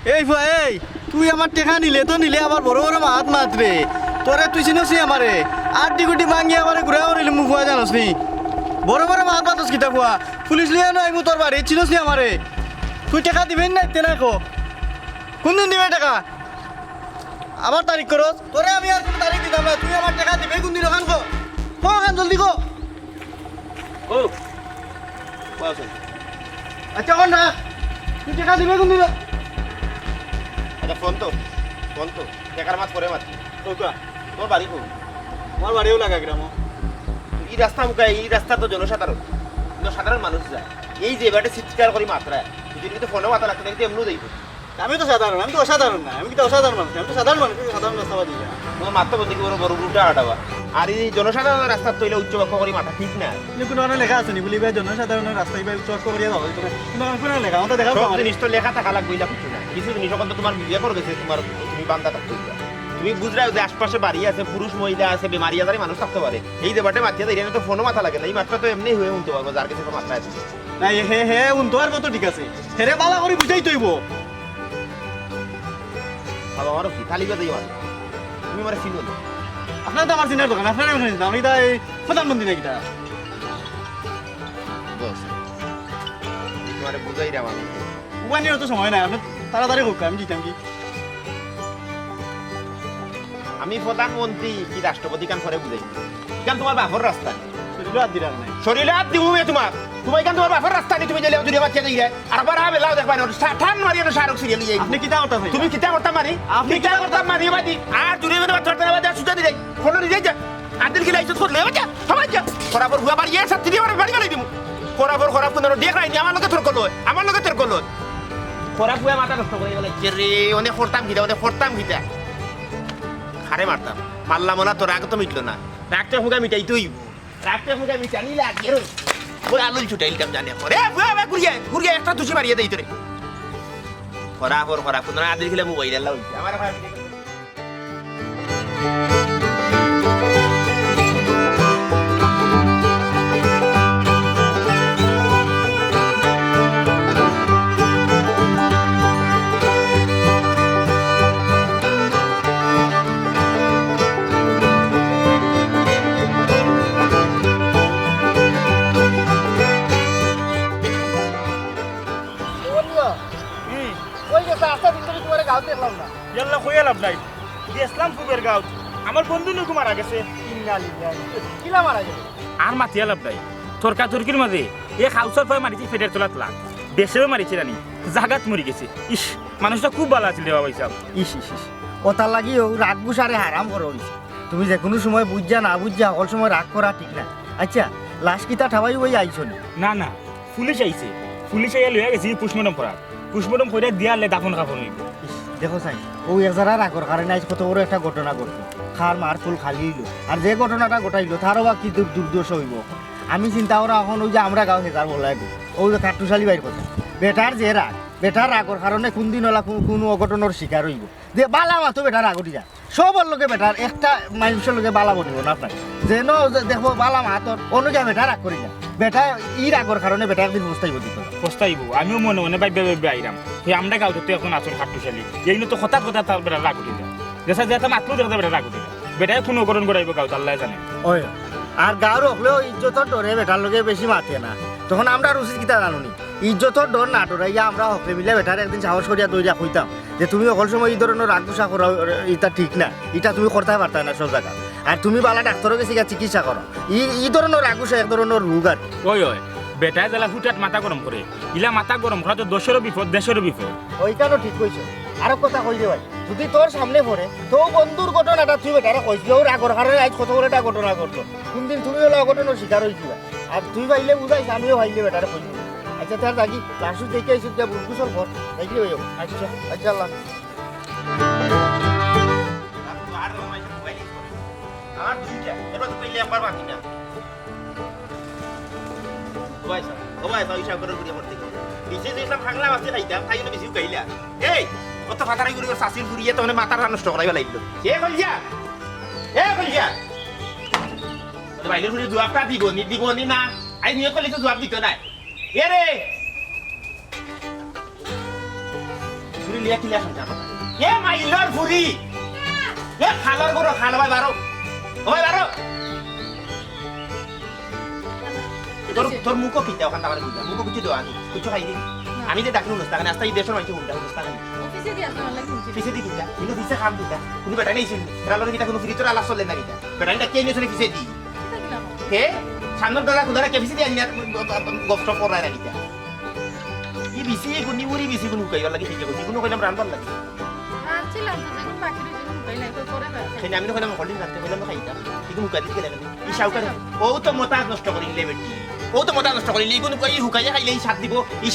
এই ফুয়া এই তুই আমার টেকা নিলে তো নিলে আমার বড় বড় মাত মাত্রে তোরে তুই চিনস আমারে আড্ডি গুটি ভাঙি আমারে ঘুরে নিলি মুখ ফুয়া জানোস নি বড় বড় মাত মাতস কিতা ফুয়া পুলিশ লিয়ে নয় মু তোর বাড়ি চিনস আমারে তুই টাকা দিবেন না তেনা কো কোনদিন দিবে টাকা আমার তারিখ করস তোরে আমি আর কোনো তারিখ দিতাম না তুই আমার টাকা দিবে কোনদিন ওখান কো ওখান জলদি কো ও আচ্ছা কোন না তুই টাকা দিবে কোনদিন আচ্ছা ফোন তো টাকার মাছ পরে মাছ তোর বাড়ি কো আমার বাড়িও লাগা গ্রাম এই রাস্তা মুখায় এই রাস্তা তো সাধারণ মানুষ যায় এই যে এবারে চিৎকার করি মাত্রা তুই কিন্তু ফোনে মাথা লাগতে কিন্তু এমনিও যাইব আমি তো সাধারণ আমি তো অসাধারণ না আমি তো অসাধারণ মানুষ আমি তো সাধারণ মানুষ সাধারণ রাস্তাবাদী তোমার মাত্র বলতে কি বড় রুটা আটাবা আর এই জনসাধারণ রাস্তা তৈলে উচ্চ পক্ষ করি মাথা ঠিক না কোনো লেখা আছে নি বলি ভাই জনসাধারণের রাস্তায় ভাই চট করিয়া দাও কোনো লেখা আমাদের দেখা সব জিনিস তো লেখা থাকা লাগবে না কিছু না কিছু জিনিস এখন তো তোমার বিয়ে করে গেছে তোমার তুমি বান্ধা থাকতে তুমি বুঝরাও যে আশপাশে বাড়ি আছে পুরুষ মহিলা আছে বেমারি আজারে মানুষ থাকতে পারে এই দেবাটে মাথিয়া দেয় তো ফোনও মাথা লাগে না এই মাত্রা তো এমনি হয়ে উনতে পারবো যার কাছে মাথা আছে না হে উনতো আর কত ঠিক আছে হেরে বালা করে বুঝাই তৈব বাবা আমারও কি খালি বাজাই মাথা তুমি আমার চিনো না আপনার তো আমার চিনার দোকান আপনার আমি তাই প্রধানমন্ত্রী নাকি তা তোমার বুঝাই রে আমার উপানির তো সময় নাই আপনার তাড়াতাড়ি হোক আমি দিতাম কি আমি প্রধানমন্ত্রী কি রাষ্ট্রপতি কান করে বুঝাই কেন তোমার বাপর রাস্তা শরীরে হাত দিলাম নাই শরীরে হাত দিব তোমার তুমি কেন তোমার বাপর রাস্তা তুমি গেলে দুনিয়া বাচ্চা দিয়ে আর বার হবে লাও দেখবা ঠান মারি না শাহরুখ সিরিয়াল দিয়ে আপনি কিতা করতে তুমি কিতা করতে মারি আপনি কিতা করতে মারি বাদি আর দুনিয়া বাচ্চা ধরতে না বাদি সুতা দিয়ে ফোন দিয়ে যা আদিল কি লাইছ করলে বাচ্চা সবাই যা খরাবর হুয়া বাড়ি এসে তিনি আমার বাড়ি বাড়ি দিমু খরাবর খরাব কোন দেখ রাই আমার লগে তোর কলো আমার লগে তোর কলো খরাব হুয়া মাথা নষ্ট করে গেলে রে অনেক করতাম গিতা খারে মারতাম মারলাম না তোর আগে তো মিটলো না রাখতে ফুগা মিটাই তুই রাখতে ফুগা মিটানি লাগে রে ওই আলু ছুটাইলাম জানে পরে ফুগা ঘুরিয়ে একটা দুষি মারিয়ে দেই তোরে খরা কোন আদিল খেলে মোবাইল আল্লাহ আমার ভাই আমার বন্ধু লোক মারা গেছে আর মাতিয়া লাভ নাই তর্কা তর্কির মাঝে এ হাউসের পরে মারিছি ফেটের তোলা লাখ বেশেও মারিছে রানি জাগাত মরি গেছে ইস মানুষটা খুব ভালো আছিল রে বাবা হিসাব ইস ওটার লাগিও রাগ বুসারে হারাম করা হয়েছে তুমি যে কোনো সময় বুঝছা না বুঝছা সকল সময় রাগ করা ঠিক না আচ্ছা লাশ কিতা ঠাবাই ওই আইছো না পুলিশ আইছে পুলিশ আইয়া লইয়া গেছি পুষ্পমটম করা পুষ্পমটম করে দিয়ালে দাফন কাফন হইব দেখো চাই ও একজারা রাগর কারণে আজ কত বড় একটা ঘটনা ঘটলো খার মার ফুল খালি হইলো আর যে ঘটনাটা ঘটাইলো তারও বা কি দুর্দশা হইব আমি চিন্তা করা এখন ওই যে আমরা গাঁও হেজার বলাই ওই যে কাটুশালি বাইর কথা বেটার যে রাগ বেটার রাগর কারণে কোনদিন হলা কোনো অঘটনের শিকার হইব যে বালা মাতো বেটার রাগটি যা সবর লোকে বেটার একটা মানুষের লোকে বালা বনিব না আপনার যেন দেখবো বালা মাতর অনুযায়ী বেটা রাগ করি না বেটা ই রাগর কারণে বেটা একদিন পস্তাইব দিত পস্তাইব আমিও মনে মনে বাইবে আইরাম সেই আমরা গাঁও তো এখন আসল কাটুশালি এই তো হঠাৎ তার বেটা রাগ উঠে যায় যেসা যেটা মাত্র দেখা বেটা রাগ উঠে যায় বেটাই কোনো অঘটন করাইব গাঁও আল্লাহ জানে ওই আর গাঁর হলেও ইজ্জতর ডরে বেটার লোকে বেশি মাতে না তখন আমরা রুচির কিতা জানুনি ইজ্জতর ডর না ডরাইয়া আমরা হকলে মিলে বেটার একদিন সাহস করিয়া দইরা কইতাম যে তুমি অকল সময় এই ধরনের রাগ গুসা করা এটা ঠিক না এটা তুমি করতে পারতা না সব জায়গা আর তুমি বালা ডাক্তারও গেছি চিকিৎসা করো এই ধরনের রাগ গুসা এক ধরনের রোগ আর ওই বেটায় জ্বালা হুটাত মাথা গরম করে ইলা মাথা গরম করা তো দোষেরও বিপদ দেশেরও বিপদ ওইখানেও ঠিক কইছো আরো কথা কই রে ভাই যদি তোর সামনে পড়ে তো বন্ধুর ঘটনাটা তুই বেটারা কইছিল ওর আগর কারণে আজ কত বড় একটা ঘটনা ঘটলো কোনদিন তুমি হলো অঘটনের শিকার হয়েছিল আর তুই ভাইলে বুঝাইছ আমিও ভাইলে বেটারা কইছিল আচ্ছা তার দাগি লাস্ট দেখে আইসি যা বুঝছর পর দেখি ভাই আচ্ছা আচ্ছা আল্লাহ আমার দুইটা এবার তো কইলে একবার বাকি না ওবাই ইসা করে ঘুরিয়ে পড়তে বিশেষ ইসলাম খাগলা আছে খাইতাম খাই না বেশি কইলা এই কত ফাটারাই ঘুরিয়ে সাসিল ঘুরিয়ে তো মানে মাথাটা নষ্ট করাইবা লাগলো এ কইয়া বাইরের ঘুরিয়ে জবাবটা দিব নি না আই নিয়ে করলে তো জবাব দিত না এ রে লিয়া কিলা সংসার কথা এ মাইলর ফুরি এ খালর গরো খাল ভাই বারো ও ভাই বারো তোর তোর মুখো কিতা ওখান আমার বুঝা মুখো কিছু দেওয়া নেই কিছু খাইনি আমি যে ডাকি অনুষ্ঠান আসতে এই দেশের মাইছে উল্টা অনুষ্ঠান অফিসে দিয়ে আসলাম লাগে শুনছি ফিসে দি কিতা কিন্তু ফিসে খাম দিতা কোনো বেটা নেই ছিল এরা লগে কিতা কোনো ফ্রি তোর আলাপ চলে না কিতা বেটা নিটা কে নিয়ে ফিসে দি হে সামনের দাদা কুদারা কে ফিসে দি আনি গফট পড়ায় না কিতা ই বিসি গুনি মুড়ি বিসি গুনি কইবার লাগি ঠিক আছে কোনো কইলাম রানবার লাগি আনছিলাম তো যখন বাকি রয়েছে মুখাই নাই তো করে বেড়াতে সেই আমি কইলাম হলিং রাতে কইলাম খাইতাম ইগুন মুকা দিতে গেলাম ই শাউকার ও তো মতা নষ্ট করিলে বেটি ও তো মতা নষ্ট করিলে ইগুন কই হুকাইয়া খাইলে ই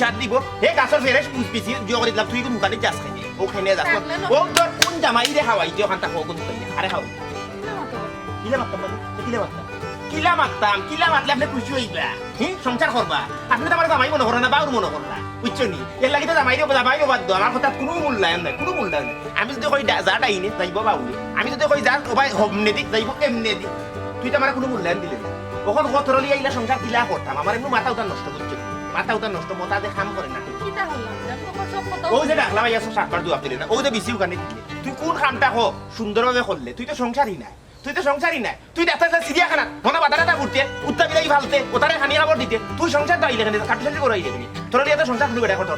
সাত দিব হে গাছর ফেরেশ পুষ পিছি জো করে দিলাম তুই ইগুন মুকালে যাস খাইলে ও খাইলে যাস ও তোর কোন জামাই রে হাওয়াই যে ওখানটা কোন কইলে আরে হাওয়াই কিলা মারতাম কিলা মারলে আপনি খুশি হইবা সংসার করবা আপনি তো আমার জামাই মনে করেন না বাউর মনে করলা বুঝছো নি এর লাগি তো জামাই বাদ দাও আমার কথা কোনো মূল্যায়ন নাই আমি যদি কই যা ডাইনে যাইব বাউলে আমি যদি কই যা ভাই হমনে দিক যাইব এমনে দিক তুই তো আমার কোনো মূল্যায়ন দিলে না ওখন কতরলি আইলা সংসার কিলা করতাম আমার এমনি মাথা উঠার নষ্ট করছো মাথা উঠার নষ্ট মতা দিয়ে কাম করে না কিটা হলাম তোমার সব কথা ও যে ডাকলা ভাইয়া সাতবার জবাব দিলে না ও যে বেশি ওখানে দিলে তুই কোন কামটা হো সুন্দরভাবে করলে তুই তো সংসারই নাই তুই দেখা চিড়িয়াখানা মনে বাদাটা ঘুরতে উত্তা বিলাই ফালতে ওটারে খানি খাবার দিতে তুই সংসার দাঁড়িয়ে লেখানে কাটুসালি করে আইলে তোর লিয়ে সংসার খুলে বেড়া করতে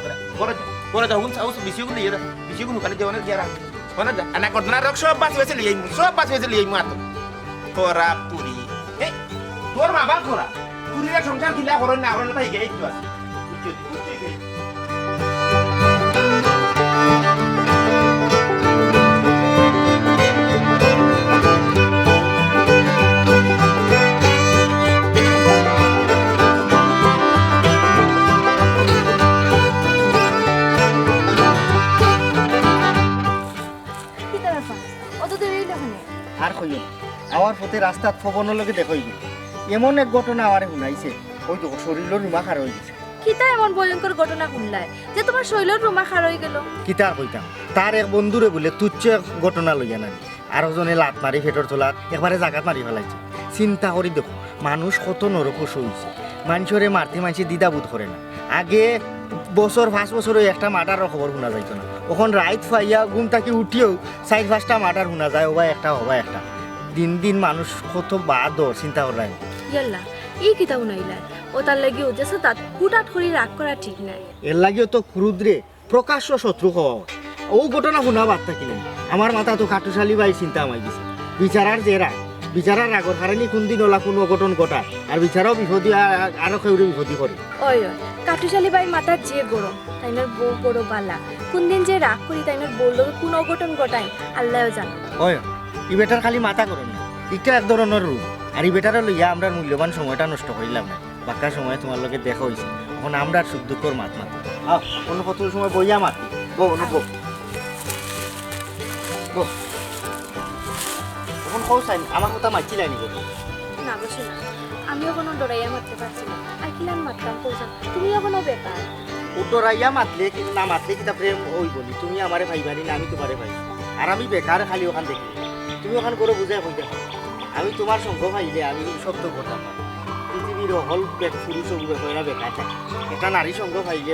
করে দাও বিসিগুলো ইয়ে বিসিগুলো কালি দেওয়ানের কি আর মনে যা না ঘটনা রক সব বাঁচি হয়েছে লিয়ে মাতো তোরা পুরি তোর মা বাপ তোরা পুরীরা সংসার কিলা করেন না করেন তাই গেই তো আছে আর কইও আমার পথে রাস্তাত ফবনের লগে দেখইবি এমন এক ঘটনা আমারে শুনাইছে ওই তো শরীরের রুমা খার হয়ে গেছে কিতা এমন ভয়ঙ্কর ঘটনা শুনলাই যে তোমার শৈলের রুমা খার হয়ে গেল কিতা কইতাম তার এক বন্ধুরে বলে তুচ্ছ এক ঘটনা লইয়া নানি আরো জনে লাত মারি ফেটর তোলাত একবারে জাগাত মারি ফেলাইছে চিন্তা করি দেখো মানুষ কত নরকশ হইছে মানুষরে মারতে মানুষ দ্বিধাবোধ করে না আগে বছর 5 বছরে একটা মার্ডারের খবর শোনা যাইতো না ওখন রাইত ফাইয়া ঘুম থাকি উঠিও 4-5টা মার্ডার শোনা যায় হবা একটা দিন দিন মানুষ কত বাদ চিন্তা করায় ইয়াল্লা ই কিতা শুনাইলাই ও তার লাগি ওজেছে তাত হুটাট করে রাগ করা ঠিক নাই এর লাগিও তো ক্রুদ্রে প্রকাশ্য শত্রু হওয়া ও ঘটনা শোনা বাদ থাকিলে আমার মাথা তো কাটুশালী বাই চিন্তা আমায় দিছে বিচারার যে রাগ বিচারার রাগর কারণে কোনদিন ওলা কোনো অঘটন ঘটায় আর বিচারাও বিপদী আরো কেউ বিপদী করে ওই কাটুশালী বাই মাথার যে গরম তাইনার বউ বড় বালা কোনদিন যে রাগ করি তাইনার বউ লোক কোন অঘটন ঘটায় আল্লাহও জানে ওই ই বেটার খালি মাথা গরম না এটা এক ধরনের রূপ আর এই বেটারে লইয়া আমরা মূল্যবান সময়টা নষ্ট করিলাম না বাক্কা সময় তোমার লগে দেখা হয়েছে এখন আমরা সুখ দুঃখর মাত অন্য কত সময় বইয়া মাত এখন কৌ চাই আমার কথা মারছিলাই নিব না বসে না আমিও কোনো ডরাইয়া মারতে পারছি না আর কিলান মারতাম কইসাম তুমিও কোনো বেকার উত্তরাইয়া মাতলে কিন্তু না মাতলে কিতা প্রেম ওই বলি তুমি আমারে ভাইবানি না আমি তোমারে ভাই আর আমি বেকার খালি ওখান দেখি তুমি ওখান করে বুঝাই হইতে আমি তোমার সঙ্গ ভাইলে আমি শব্দ করতাম না পৃথিবীর হল পুরুষ বেকার বেকার থাকে এটা নারী সঙ্গ ভাইলে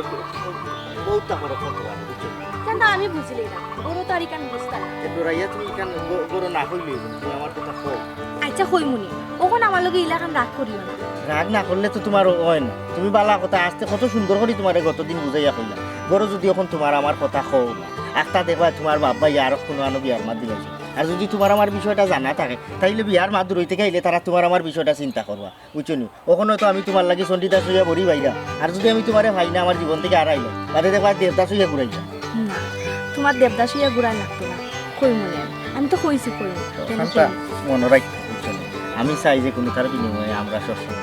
বহুত তারপরে করতে পারে বুঝছো কেন আমি বুঝলি না বড় তারিখ আমি বুঝতাম ডরাইয়া তুমি কেন বড় না হইলে তুমি আমার কথা কও আচ্ছা কইমুনি ওখন আমার লগে ইলাকান রাগ করিও না রাগ না করলে তো তোমার হয় না তুমি বালা কথা আসতে কত সুন্দর করে তোমার গতদিন বুঝাইয়া কইলা বড় যদি এখন তোমার আমার কথা কও না একটা দেখবা তোমার বাবা আর কোনো আনো বিয়ার মাত দিল আর যদি তোমার আমার বিষয়টা জানা থাকে তাইলে বিয়ার মাত দূরই থেকে আইলে তারা তোমার আমার বিষয়টা চিন্তা করবা বুঝছো নি ওখানে তো আমি তোমার লাগে চন্ডিদাস হইয়া ভরি বাইরা আর যদি আমি তোমারে ভাই না আমার জীবন থেকে আড়াইলো তাহলে দেখবা দেবদাস হইয়া ঘুরাইলা না তোমার দেবদাস হইয়া ঘুরাই লাগতো না কইমুনি আমি তো কইছি কইম মনে রাখতে বুঝছো নি আমি চাই যে কোনো তার বিনিময়ে আমরা সবসময়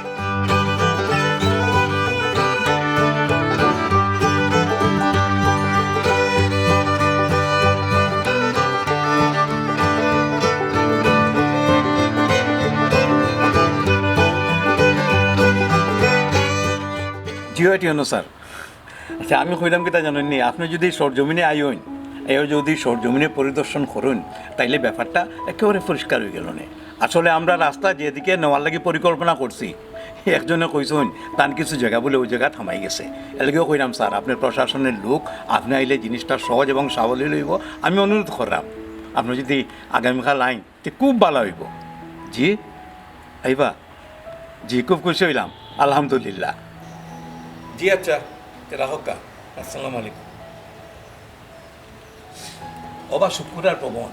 স্যার আচ্ছা আমি কইলাম কি তা জানেন নি আপনি যদি সরজমিনে আইন এও যদি সরজমিনে পরিদর্শন করুন তাইলে ব্যাপারটা একেবারে পরিষ্কার হয়ে গেল না আসলে আমরা রাস্তা যেদিকে নেওয়ার লাগি পরিকল্পনা করছি একজনে কইসুন তান কিছু জায়গা বলে ওই জায়গা থামাই গেছে এলাকেও কইলাম স্যার আপনার প্রশাসনের লোক আপনি আইলে জিনিসটা সহজ এবং সাবলীল লইব আমি অনুরোধ করলাম আপনি যদি আগামীকাল আইন তো খুব ভালো হইব জি আইবা জি খুব খুশি হইলাম আলহামদুলিল্লাহ জি আচ্ছা রাহকা আসসালামু আলাইকুম অবা শুক্রবার পবন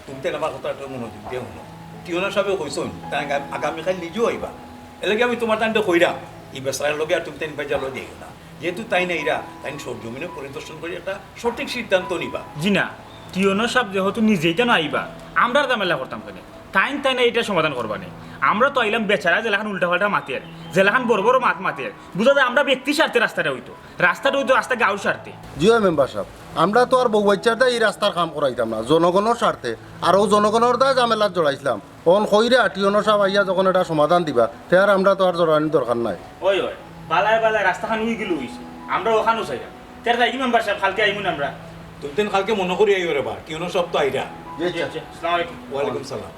তুমি তো আমার কথাটা মনোযোগ দিয়ে শুনো টিউনার সাহেব কইসুন তাই আগামীকাল নিজেও আইবা এলাকে আমি তোমার টাইমটা কইরা এই বেসারের লগে আর তুমি তাই বেজালো দিও না যেহেতু তাই না এরা তাই সরজমিনে পরিদর্শন করে একটা সঠিক সিদ্ধান্ত নিবা জি না টিওনো সাহেব যেহেতু নিজেই কেন আইবা আমরা আর ঝামেলা করতাম কেন তাই না এটা সমাধান করবা নেই আমরা তো আইলাম বেচারা জেলাখান উল্টাপাল্টা মাতের জেলাখান বড় বড় মাতের বুঝা যায় আমরা ব্যক্তি স্বার্থে রাস্তাটা হইতো রাস্তা গাঁর স্বার্থে জিও মেম্বার সাহেব আমরা তো আর বউ বাচ্চার এই রাস্তার কাম করাইতাম না জনগণের স্বার্থে আর ও জনগণের দ্বারা ঝামেলাত জড়াইছিলাম তখন কইরে টিওনো সাহেব আইয়া যখন এটা সমাধান দিবা তে আর আমরা তো আর জড়ানির দরকার নাই ওই বালায় রাস্তাখান উই গেল হইছে আমরা ওখানেও চাইলাম তার যাই মেম্বার সাহেব কালকে আইমুন আমরা তুমি তেন কালকে মনে করি আইও রে বার টিউনার সব তো আইরা আসসালামু আলাইকুম ওয়ালাইকুম সালাম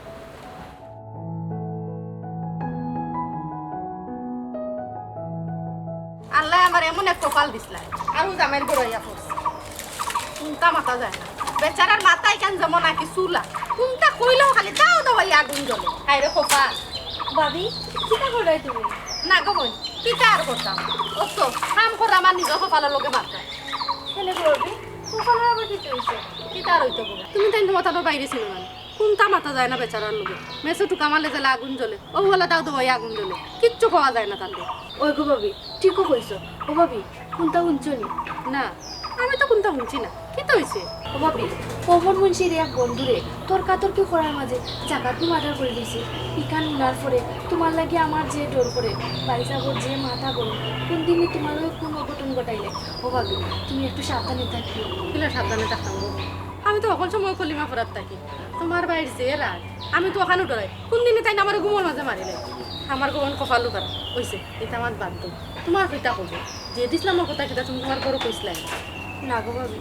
আল্লাহ আমার এমন এক কপাল দিসলাই আর জামাইর গড়াইয়া পড়ছে কোনটা মাথা যায় না বেচারার মাথায় কেন যেমন নাকি চুলা কোনটা কইলেও খালি দাও দাওয়াই আগুন জ্বলে আইরে কপাল ভাবি কিটা করাই তুমি না গো বোন কিটা আর করতাম অত কাম করে আমার নিজের কপালের লোকে মাথায় কেন করবি কপালের আবার কি হইছে কিটা আর হইতো বলে তুমি তাই মাথার বাইরে ছিল না কোনটা মাথা যায় না বেচারার লোকে মেসে টুকা মারলে জ্বালা আগুন জ্বলে ও বলে দাও দাওয়াই আগুন জ্বলে কিচ্ছু পাওয়া যায় না তাদের ওই গো ভাবি ঠিকও কইছো ও ভাবি কোনটা শুনছনি না আমি তো কোনটা শুনছি না কি তো হয়েছে ও ভাবি পবন মুন্সির এক বন্ধুরে তর্কাতর্কি করার মাঝে জাকাত মার্ডার করে দিয়েছে ইকান উনার পরে তোমার লাগে আমার যে ডর করে বাইসাগর যে মাথা গরম কোন দিনই তোমার কোন অঘটন ঘটাইলে ও ভাবি তুমি একটু সাবধানে থাকিও কিলা সাবধানে থাকতাম গো আমি তো অকল সময় কলিমা ফরাত থাকি তোমার বাইর যে রাগ আমি তো ওখানে ডরাই কোন দিনে তাই না আমার ঘুমোর মাঝে মারিলে আমার গোবন কপালু করা হয়েছে এটা আমার বাদ দো তোমার কইতা কবে যে দিসলামের কথা কিতা তুমি তোমার বড় কইসলাই না গো ভাবি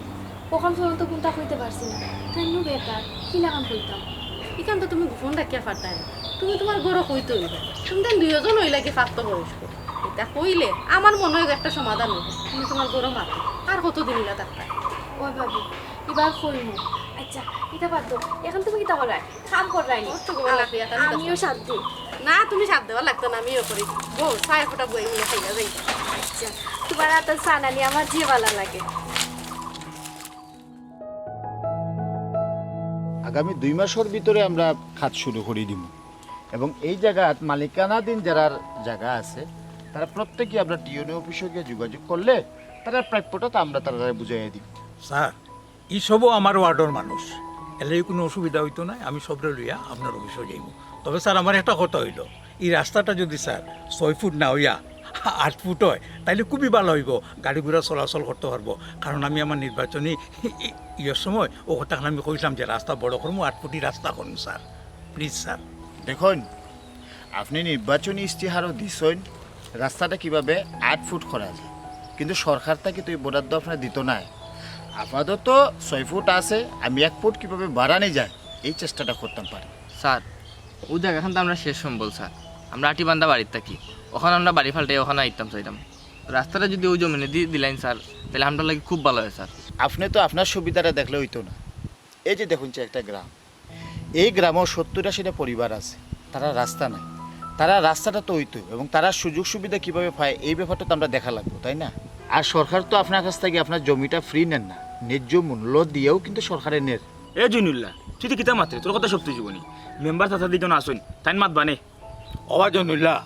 ওখান পর্যন্ত কোনটা কইতে পারছি না তাই নো বেকার কি লাগাম কইতাম এখান তো তুমি গোপন রাখিয়া ফাটাই তুমি তোমার বড় কইতে হইবে তুমি তাই দুইজন হইলে কি প্রাপ্ত বয়স্ক এটা কইলে আমার মনে হয় একটা সমাধান হবে তুমি তোমার বড় মাথা আর কতদিন ইলা থাকতা ওই ভাবি এবার কইমু আচ্ছা এটা বাদ দাও এখন তুমি কিতা করাই কাম করাইনি কষ্ট করে লাগবে এটা আমি আমিও সাথ দিই না তুমি সাথ দেওয়া লাগতো না আমিও করি বউ ছায়া ফোটা বই মিলে খাইয়া যাই আচ্ছা তোমার হাতে সানানি আমার যে ভালো লাগে আগামী 2 মাসের ভিতরে আমরা খাত শুরু করে দিব এবং এই জায়গাত মালিকানাধীন যারা জায়গা আছে তারা প্রত্যেকে আমরা টিওনি অফিসে গিয়ে যোগাযোগ করলে তারা প্রাপ্যটা তো আমরা তারা বুঝাইয়া দিব স্যার এইসবও আমার ওয়ার্ডের মানুষ এলে কোনো অসুবিধা হইতো না আমি সবরে লইয়া আপনার অফিসে যাইব তবে স্যার আমার একটা কথা হইল এই রাস্তাটা যদি স্যার 6 ফুট না হইয়া 8 ফুট হয় তাইলে খুবই ভালো হইব গাড়ি ঘোড়া চলাচল করতে পারবো কারণ আমি আমার নির্বাচনী ইয়ের সময় ও কথা আমি কইলাম যে রাস্তা বড় করবো 8 ফুটি রাস্তা করুন স্যার প্লিজ স্যার দেখুন আপনি নির্বাচনী ইস্তিহারও দিছেন রাস্তাটা কিভাবে 8 ফুট করা যায় কিন্তু সরকার থেকে তো এই বরাদ্দ আপনার দিত না আপাতত 6 ফুট আছে আমি 1 ফুট কিভাবে বাড়ানো যায় এই চেষ্টাটা করতাম পারি স্যার ও জায়গাখান তো আমরা শেষ সম্বল স্যার আমরা আটিবান্ধা বাড়ির থাকি ওখানে আমরা বাড়ি ফাল্টাই ওখানে আইতাম চাইতাম রাস্তাটা যদি ওই জমিনে দিয়ে দিলেন স্যার তাহলে আমরা লাগে খুব ভালো হয় স্যার আপনি তো আপনার সুবিধাটা দেখলে হইতো না এই যে দেখুন একটা গ্রাম এই গ্রামেও 70-80টা পরিবার আছে তারা রাস্তা নাই তারা রাস্তাটা তো হইতো এবং তারা সুযোগ সুবিধা কীভাবে পায় এই ব্যাপারটা তো আমরা দেখা লাগবো তাই না আর সরকার তো আপনার কাছ থেকে আপনার জমিটা ফ্রি নেন না ন্যায্য মূল্য দিয়েও কিন্তু সরকারের নেন এ জুনুল্লাহ তুই তো কিতা মাত্রে তোর কথা শক্তি জীবনী মেম্বার তাতা দিকে আসুন তাই মাত বানে অবাজনুল্লাহ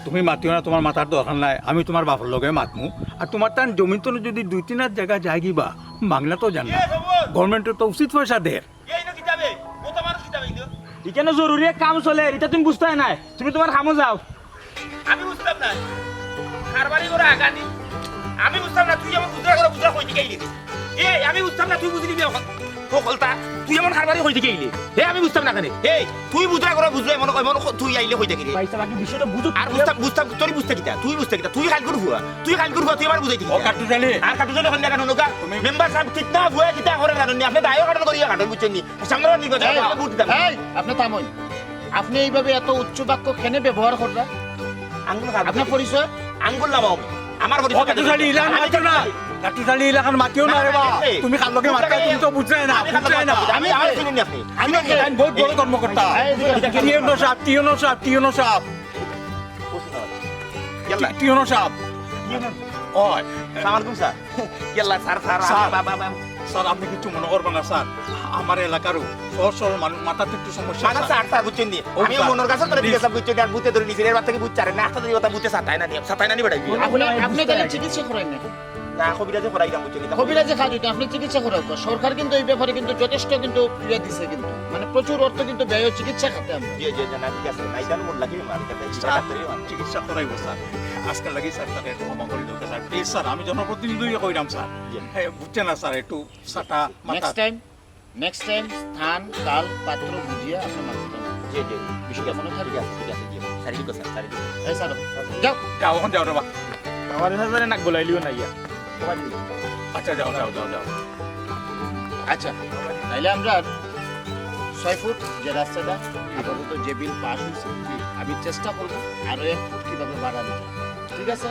তুমি মাতিও না তোমার মাথার দরকার নাই আমি তোমার বাপর লগে মাতমু আর তোমার তার জমি তো যদি 2-3 জায়গা যাই গিবা বাংলা তো জান না গভর্নমেন্টের তো উচিত পয়সা দেয় এই না কি যাবে ও তো মানুষ কি যাবে এখানে জরুরি এক কাম চলে এটা তুমি বুঝতে নাই তুমি তোমার কামো যাও আমি বুঝতাম না কারবারি করে আগানি আমি বুঝতাম না তুই আমার বুঝরা কই দিকে আইলি এই আমি বুঝতাম না তুই বুঝলি এখন সকলতা তুই আমার কারবারি কই দিকে আইলি হে আমি বুঝতাম না কেন এই তুই বুঝরা করে বুঝলে মনে কই মনে তুই আইলে কই দিকে পয়সা বাকি বিষয়টা বুঝো আর বুঝতাম তোর বুঝতে কিটা তুই খাল করে হুয়া তুই আমার বুঝাই দিবি ও কাটু জানি আর কাটু জানি হন্যা কাটু নকা মেম্বার সাহেব কিতনা হুয়া কিতা করে জানেন আপনি দায়ও কাটন করিয়া কাটন বুঝছেন নি সামনে নির্বাচন আপনি বুঝতে দাম এই আপনি থামুন আপনি এইভাবে এত উচ্চ বাক্য কেন ব্যবহার কররা আঙ্গুল খারাপ আপনার পরিচয় আঙ্গুল নামাও আমার পরিচয় কাটুশালী ইলাকান মাতিও না কাটুশালী ইলাকান মাতিও না রে বা তুমি কার লগে মাতা তুমি তো বুঝাই না আমি আর চিনি না আপনি আমি বহুত বড় কর্মকর্তা টিওনো সাহেব ইয়াল্লা টিওনো সাহেব ওই সালাম আলাইকুম স্যার ইয়াল্লা স্যার স্যার স্যার। বাবা বাবা স্যার আপনি কিছু মনে করবেন না স্যার আমার এলাকারও সহজ সরল মানুষ মাথাতে একটু সমস্যা মানে স্যার। স্যার স্যার বুঝছেন নি ও, আমি স্যার। মনের কাছে তোরে Please. দিকে সব বুঝছেন আর বুঝতে ধরে নিছেন এর বাদ থেকে বুঝছারে না একটা কথা বুঝতে সাতাই না নি বেটাই আপনি তাহলে চিকিৎসা করেন না না কবিরাজে করাইলাম বুঝছেন নি কবিরাজে খালি তো আপনি চিকিৎসা করাও তো সরকার কিন্তু এই ব্যাপারে কিন্তু যথেষ্ট কিন্তু ইয়ে দিছে কিন্তু মানে প্রচুর অর্থ কিন্তু ব্যয় চিকিৎসা খাতে আমরা জি জি না ঠিক আছে না জানো মোর লাগি মারি কাছে স্যার, ডাক্তারই মান চিকিৎসা করাইব স্যার আজকাল লাগি স্যার তার একটু ক্ষমা করে দিতে স্যার প্লিজ স্যার আমি জনপ্রতিনিধি কইরাম স্যার জি। হ্যাঁ বুঝছে না স্যার একটু সাটা মাথা নেক্সট টাইম স্থান কাল পাত্র বুঝিয়ে আপনি মানতে হবে জি জি বিষয়টা মনে থাকে ঠিক আছে জি শারীরিক স্যার শারীরিক এই স্যার যাও যাও এখন যাও রে বা আমার হাজারে নাক গলাইলিও না ইয়া আচ্ছা যাও যাও যাও যাও আচ্ছা তাইলে আমরা 6 ফুট যে রাস্তাটা আপাতত যে বিল পাস হয়েছে আমি চেষ্টা করবো আরো 1 ফুট কিভাবে বাড়ানো যায় ঠিক আছে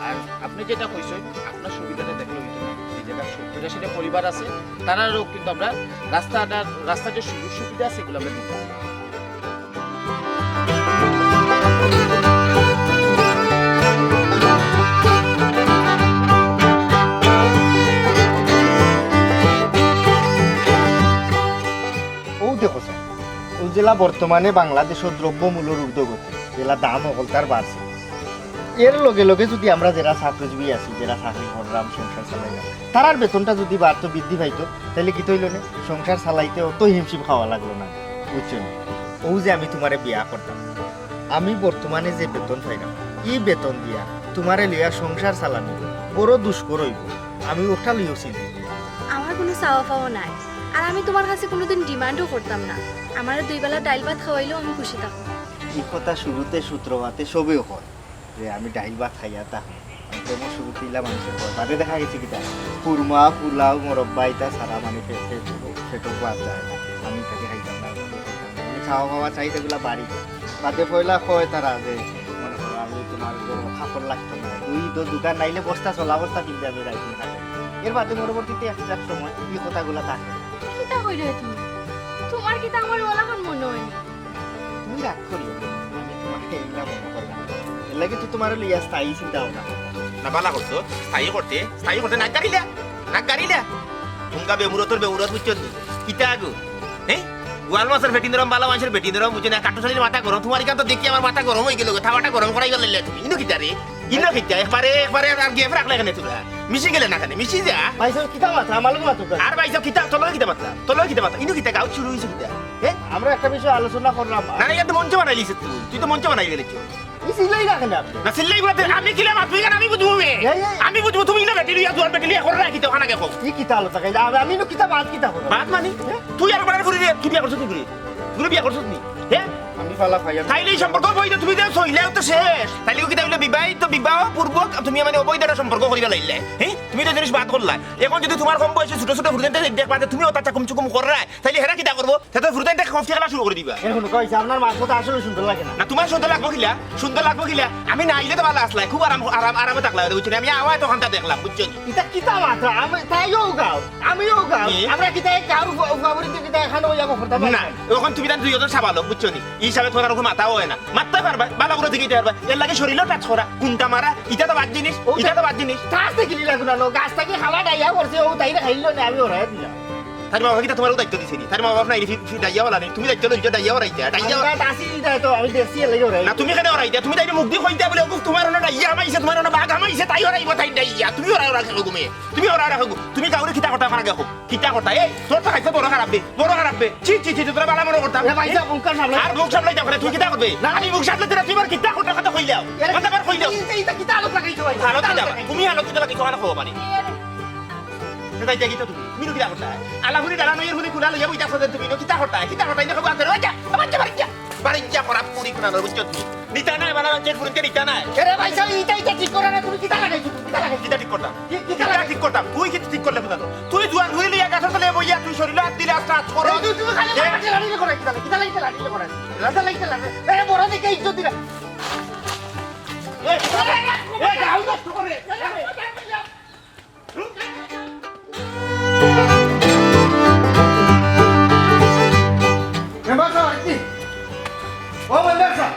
আর আপনি যেটা কইছেন আপনার সুবিধাটা দেখলে হইতো না এই জায়গায় 70-80টা পরিবার আছে তারারও কিন্তু আমরা রাস্তার যে সুযোগ সুবিধা আছে এগুলো আমরা দিতে পারি। ও দেখো স্যার ও জেলা বর্তমানে বাংলাদেশের দ্রব্যমূল্যের ঊর্ধ্বগতি জেলা দাম অকল তার বাড়ছে এর লগে লগে যদি আমরা যারা ছাত্রজীবী আছি যারা চাকরি করলাম সংসার চালাইলাম তারার বেতনটা যদি বাড়তো বৃদ্ধি পাইতো তাহলে কি তৈল না সংসার চালাইতে অত হিমশিম খাওয়া লাগলো না বুঝছো না ও যে আমি তোমারে বিয়া করতাম আমি বর্তমানে যে বেতন পাইলাম এই বেতন দিয়া তোমারে লিয়া সংসার চালানো বড় দুষ্কর হইব আমি ওটা লিয়েছিল আমার কোনো চাওয়া পাওয়া নাই আর আমি তোমার কাছে কোনোদিন ডিমান্ডও করতাম না আমার 2 বেলা ডাইল ভাত খাওয়াইলেও আমি খুশি থাকবো এই কথা শুরুতে সূত্রপাতে সবেও হয় যে আমি ডাইল ভাত খাইয়া থাকি যেমন শুরুতে ইলা মানুষের হয় বাদে দেখা গেছে কিটা কুরমা পোলাও মোরব্বা ইটা সারা মানে পেটও বাদ যায় না আমি তাকে খাইতাম না মানে খাওয়া খাওয়া চাহিদাগুলো বাড়ি যায় বাদে পয়লা কয় তারা যে মনে করো আমি তোমার খাপড় লাগতো না দোকান নাইলে বস্তা চলা বস্তা কিনতে আমি রাখি থাকে এর বাদে পরবর্তীতে একটা সময় এই কথাগুলো থাকে কিতা কইরে তুমি তোমার কিতা আমার ওলাখান মনে হয় না তুমি রাগ করিও না। আমি তোমাকে এইগুলা মনে করলাম এর লাগে তো তোমার লিয়া স্থায়ী চিন্তা ভাবনা না বালা করছো স্থায়ী করতে নাক গাড়িলা তুমকা বেমুরত বুঝছো নি কিতা আগো হ্যাঁ গোয়াল মাছের বেটি নরম বালা মাছের বেটি নরম বুঝছো না কাটুশালীর মাথা গরম তোমার এখান তো দেখি আমার মাথা গরম হয়ে গেল থাবাটা গরম করাই গেল তুমি ইনো কিতা রে ইনো কিতা একবারে আর গেফ রাখলে এখানে তোরা মিশি গেলে না খানে মিশি যা ভাইসা কিতা মাত্রা আমার লোক মাত্র আর ভাই কিতা তোলো কিতা মাত্রা ইনো কিতা গাও শুরু হইছে কিতা হ্যাঁ আমরা একটা বিষয় আলোচনা করলাম না না তো মঞ্চ বানাই লিছিস তুই তো মঞ্চ বানাই গেলিস এই সিলাই রাখেন আপনি না সিল্লাই বলতে আমি কিলা মাতুই কেন আমি বুঝবো আমি বুঝবো তুমি না বেটি লইয়া দুয়ার বেটি লইয়া করে রাখি তো খানা দেখো কি কিতা আলোচনা খাই আমি নো কিতা বাদ কিতা করব বাদ মানি তুই আর বাড়ার করে তুই বিয়া করছিস তুই বিয়া করছিস নি হ্যাঁ আমি ফালা খাই তাইলে এই সম্পর্ক বইতে তুমি যে সইলেও তো শেষ তাইলে কি তাইলে বিবাহ পূর্বক তুমি মানে অবৈধ সম্পর্ক করিবা লাইলে হ্যাঁ তুমি তো জিনিস বাদ করলা এখন যদি তোমার কম বয়সে ছোট ছোট ফুরুদেনতে দেখবা যে তুমিও তার চাকুম চুকুম করা তাইলে হেরা কিটা করবো তাতে ফুরুদেনতে কফি খেলা শুরু করে দিবা এখন কইছে আপনার মাছ কথা আসলে সুন্দর লাগে না না তোমার সুন্দর লাগবো কিলা আমি না আইলে তো ভালো আসলাই খুব আরামে থাকলা বুঝছো আমি আওয়াজ তখনটা দেখলাম বুঝছো এটা কিতা মাত্রা আমি তাইও গাও আমিও গাও আমরা কিতা গাও ফাবরিতে কিতা খানো যাব করতাম না এখন তুমি তার দুইজন সাবালো বুঝছো নি এই হিসাবে তোমার ওরকম মাথা হয় না মারতে পারবা বালা করে দিকে পারবা এর লাগে শরীরও টাচ করা কোনটা মারা এটা তো বাদ জিনিস গাছ দেখিলি লাগু না গাছ থেকে খাওয়া ডাইয়া করছে ও তাইরে খাইলো না আমি ওরাই দিলাম তার মা বাবা কি তোমার দায়িত্ব দিছে নি তার মা বাবা নাই ডাইয়া ওলা নেই তুমি দায়িত্ব লইছো ডাইয়া ওরাইতা ডাইয়া আমরা দাসি দিই তো আমি দেখছি লাগে ওরাই না তুমি কেন ওরাইতা তুমি তাইরে মুখ দি কইতা বলে তোমার না ডাইয়া আমাইছে তোমার না বাঘ আমাইছে তাই ওরাইব তাই ডাইয়া তুমি ওরা রাখো গুমে তুমি ওরা রাখো তুমি কাউরে কিতা কথা মারা গেছো কিতা কথা এই তোর তো খাইছে বড় খারাপ বে চি তোরা বালা মনে করতাম ভাইসা মুখ সামনে আর মুখ সামলাই যাবে তুই কিতা করবে আমি মুখ সামলাই দিরা তুই কিতা কথা কইলাও কথা কইলাও এইটা কিতা আলোচ লাগাইছো ভাই আলোচনা যাবা তুমি আলোচনা লাগি তোমার খাওয়া পানি তাই যাই তো তুমি কিতা করতা আলাগুনি ডালা নইর হুনি কুলা লইয়া বইতা ফদে তুমি কিতা করতা ইনা খবর আনতে রইয়া আমার বাড়িয়া খরাপ করি কোনা বুঝছো তুমি নিতা নাই বালা চেক ফুরতে নিতা নাই আরে ভাইসা এইটা ঠিক করে না তুমি কিতা লাগাইছো কিতা ঠিক করতাম ঠিক করতাম তুই কি ঠিক করলে বুঝা তুই জুয়ান হই লিয়া গাছ তলে বইয়া তুই শরীর হাত দিলে আস্তে করো তুমি খালি লাড়ি করে কিতা লাগাইতে লাড়ি করে লাড়ি লাগে আরে বড় দিকে ইজ্জত দিলা মেম্বার সাহেব আইছি ও মেম্বার সাহেব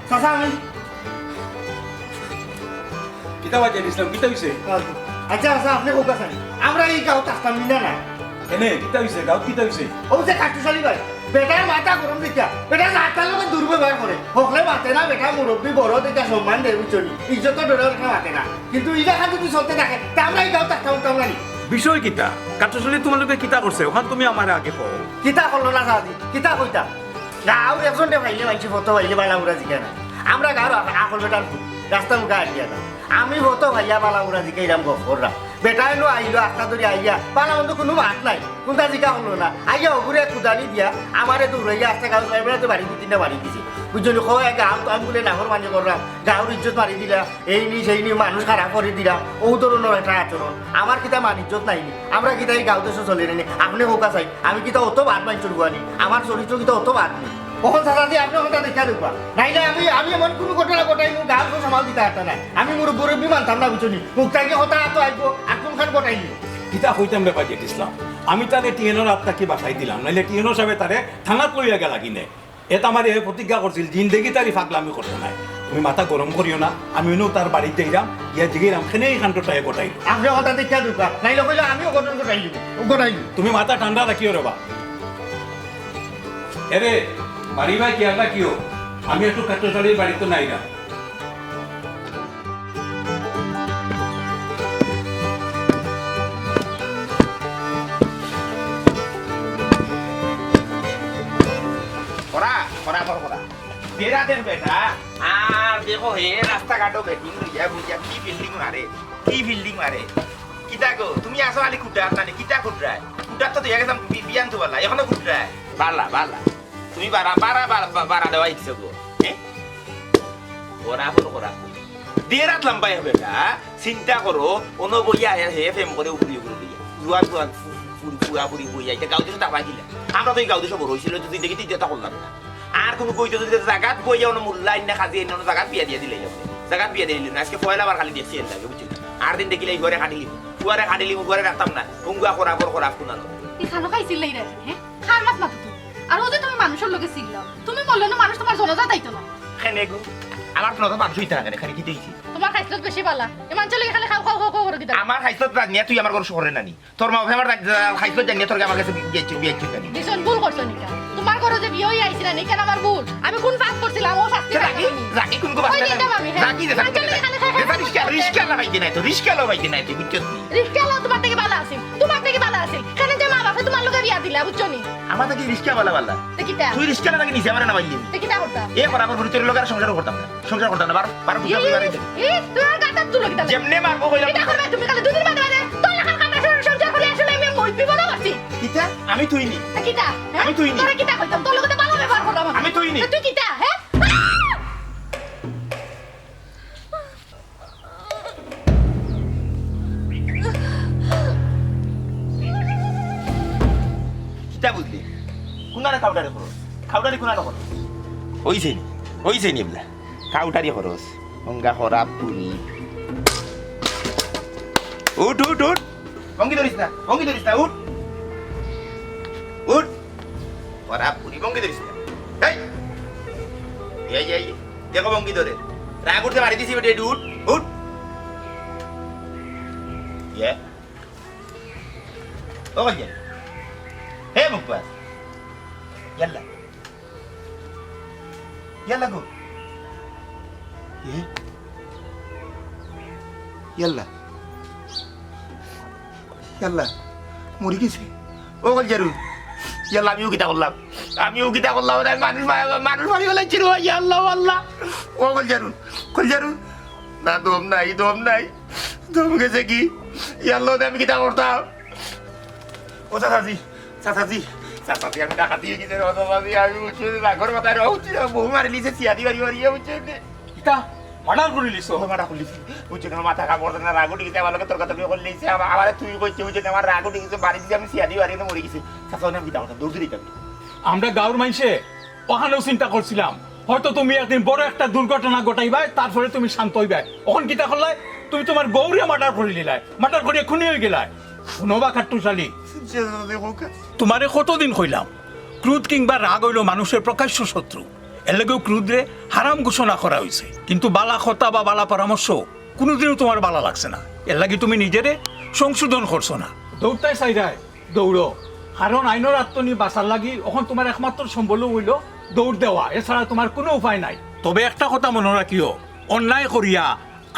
চাচা আমি কিতা বাজে ইসলাম কিতা হইছে আচ্ছা আচ্ছা আপনি কোকা চাই আমরা এই গাঁও আসতাম না না এনে কিতা হইছে গাঁও কিতা হইছে ও যে কাটুশালী ভাই বেটার মাথা গরম দেখা বেটা রাস্তার লোক দুর্ব্যবহার করে হকলে মাতে না বেটা মুরব্বী বড় দেখা সম্মান দেয় বুঝছনি ইজ্জত ডরে রেখে মাতে না কিন্তু এই দেখা যদি চলতে থাকে তা আমরা এই গাঁও আসতাম না বিষয় কিতা কাটছলি তোমালোকে কিতা করছে ওখান তুমি আমার আগে কও কিতা করলো না সাদি কিতা কইতা গাঁও একজন দে ভাইলে মাইছে ফটো ভাইলে বালা উড়া জিকা না আমরা গাঁও আকল বেটার রাস্তা মুখা আটিয়া না আমি ফটো ভাইয়া বালা উড়া জিকা ইরাম গফররা বেটাই নো আইলো আস্তা ধরে আইয়া বালা বন্ধু কোনো মাত নাই কোনটা জিকা হলো না আইয়া ওগুরে কুদালি দিয়া আমারে দৌড়াইয়া আস্তা গাঁও বেড়াতে বাড়ি দিতে বাড়ি দিছে বুঝলি কয় গাঁও তো আমি বলে নাহর মানি করলাম গাঁওর ইজ্জত মারি দিলা এই নি সেই নি মানুষ খারাপ করে দিলা ও ধরনের একটা আচরণ আমার কিতা মান ইজ্জত নাই নি আমরা কিতা এই গাঁও দেশে চলে নি আপনি হোকা চাই আমি কিতা অত বাদ মানি চলবানি আমার চরিত্র কিতা অত বাদ নেই কখন সাজা দিয়ে আপনি ওটা দেখা দেখবা নাইলে আমি এমন কোনো ঘটনা ঘটাই মু গাঁও সমাল দিতে একটা নাই আমি মোর মুরব্বী মানতাম না বুঝলি মুখ থেকে হতা তো আইব আর কোনখান ঘটাইনি কিতা হইতাম রে বাজে ইসলাম আমি তারে টিএনর আত্মাকে বাঁচাই দিলাম নাইলে টিএনর সাহেব তারে থানাত লইয়া গেলা কিনে এটা আমার এ প্রতিজ্ঞা করছিল জিন্দগি তারি ফাগলামি করতে নাই তুমি মাথা গরম করিও না আমি তার বাড়িতে ইরাম ইয়া জিগিরাম খেনে এইখানটায় গোটাই আপনি হতা দেখা দেখবা নাইলে কইলে আমিও ঘটনা ঘটাইলি তুমি মাথা ঠান্ডা রাখিও রে বা এরে বাড়ি ভাই কি আল্লাহ কিও আমি একটু কাটছলির বাড়িতে নাই না করা করা কর করা বেড়া দেখ বেটা আর দেখো হে রাস্তাঘাটও বেটিং লইয়া বুঝিয়া কি বিল্ডিং মারে কিতা গো তুমি আসো আলি কুটা নানি কিতা কুটরায় কুটার তো দেখা গেলাম বিয়ান তো বালা এখনো কুটরায় বালা তুমি বারা দেওয়া ইচ্ছে গো হ্যাঁ করা দিয়ে রাখলাম ভাই বেটা চিন্তা করো অন্য বইয়া হে ফেম করে উপরি দিয়া জুয়ান ফুরি বইয়া এটা গাঁও দেশে দাবা দিলে আমরা তো এই গাঁও দেশে বড় হয়েছিল যদি দেখি তিনটা করলাম না আর কোনো কইতো যদি জায়গাত বইয়া অন্য মূল্য আইন না খাজি অন্য জায়গাত বিয়া দিয়ে দিলে জায়গাত বিয়া দিয়ে দিল না আজকে পয়লা বার খালি দেখছি লাগে বুঝছি আর দিন দেখিলে এই ঘরে কাটিলি ঘরে রাখতাম না উঙ্গুয়া করা শুনালো খানো খাইছিল রে হ্যাঁ খার মাছ মাথা তুই আর ও যে তুমি মানুষের লোকে ছিলাম তুমি বললে না মানুষ তোমার জনজা দাইতো না খানে গো আমার তো মানুষই থাকে খালি কি দিয়েছি তোমার খাইছত বেশি বালা এমান চলে খালি খাও করে দিতা আমার খাইছত নিয়ে তুই আমার ঘর শহরে নানি তোর মা আমার খাইছত জানিয়ে তোর আমার কাছে বিয়েছি জানি ভীষণ ভুল করছো নিকা তোমার ঘরে যে বিয়ে হয়ে আইছিল না কেন আমার ভুল আমি কোন পাপ করছিলাম ও শাস্তি রাখি কোন কো বাসা রাখি রিস্কা লাগাইতে নাই তো রিস্কা লাগাইতে নাই তুই বুঝছিস রিস্কা লাও তোমার থেকে ভালো আছে কেন যে মা বাবা তোমার লোকে বিয়া দিলা বুঝছো নি আমার থেকে রিস্কা বালা দেখিতা তুই রিস্কা লাগে নিছে আমার না বাইলি দেখিতা করতা এ বরাবর ভিতরে লোকের সংসার করতাম না বারো তুই আর গাটা তুলো কিতা যেমনে মারবো কইলাম এটা করবে তুমি খালি দুদিন বাদে তোর লাখান কাটা সংসার করে আসলে আমি মই বিপদ আছি কিতা আমি তুইনি কিতা আমি তুইনি তোরা কিতা কইতাম তোর লোকে ভালো ব্যবহার করলাম আমি তুইনি তুই কিতা হ্যাঁ কিতা বুঝলি কোনারে কাউটারে খরচ কাউটারি কোনারে খরচ হইছে নি বলা কাউটারি খরচ অঙ্গা খরাব পুরি উঠ বঙ্গি ধরিস না উঠ খরাব পুরি বঙ্গি ধরিস না এই দেখো বঙ্গি ধরে রাগ উঠতে মারি দিছি বেটে উঠ ইয়ে ও বল হে মুকবাস يلا قول يلا মরি গেছে ও বল জারু ইয়াল্লা আমিও কিতা করলাম মানুষ মারি ফেলাইছি রে ইয়াল্লাহ আল্লাহ ও বল জারু না দম নাই দম গেছে কি ইয়াল্লাহ আমি কিতা করতাম ও চাচাজি আমি টাকা দিয়ে গেছে আমি উঠছি রাগর মাথায় রয়েছি বহু মারি লিছে চিয়াদি বাড়ি উঠছে কিতা মার্ডার করে লিছো মাথা খুলিছি বুঝছি আমার মাথা কাপড় না রাগুটি গেছে আমার লোক তোর কথা করে লিছে আমার তুই কইছে বুঝছে আমার রাগুটি গেছে বাড়ি দিয়ে আমি চিয়াদি বাড়ি মরে গেছি চাচা আমি কিতা করতাম দৌড় দিতাম আমরা গাঁওর মাইসে ওখানেও চিন্তা করছিলাম হয়তো তুমি একদিন বড় একটা দুর্ঘটনা ঘটাইবাই, তারপরে তুমি শান্ত হইবাই। অখন কিতা করলাই? তুমি তোমার বউরে মার্ডার করে দিলাই, মার্ডার করে খুনি হয়ে গেলাই। শুনোবা খাট্টুশালী, তোমারে কতদিন কইলাম ক্রোধ কিংবা রাগ হইল মানুষের প্রকাশ্য শত্রু। এর লাগেও ক্রোধরে হারাম ঘোষণা করা হয়েছে, কিন্তু বালা কথা বা বালা পরামর্শ কোনোদিনও তোমার বালা লাগছে না। এর লাগে তুমি নিজেরে সংশোধন করছো না। দৌড়তাই চাইরাই দৌড়ো, কারণ আইনের আত্মনি বাঁচার লাগি এখন তোমার একমাত্র সম্বল হইল দৌড় দেওয়া, এছাড়া তোমার কোনো উপায় নাই। তবে একটা কথা মনে রাখিও, অন্যায় করিয়া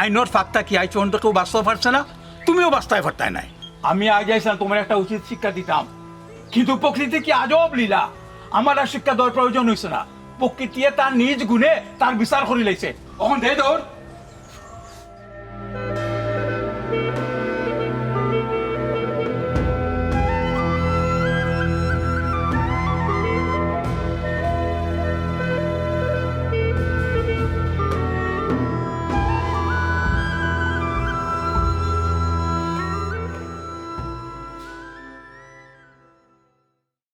আইনের ফাঁকটা কি আইচ অন্ত কেউ বাঁচতে পারছে না, তুমিও বাঁচতে পারতাই নাই। আমি আজ আইসাম তোমার একটা উচিত শিক্ষা দিতাম, কিন্তু প্রকৃতি কি আজব লীলা, আমার আর শিক্ষা দেওয়ার প্রয়োজন হয়েছে না। প্রকৃতিয়ে তার নিজ গুণে তার বিচার করি লাইছে। এখন দে দৌড়।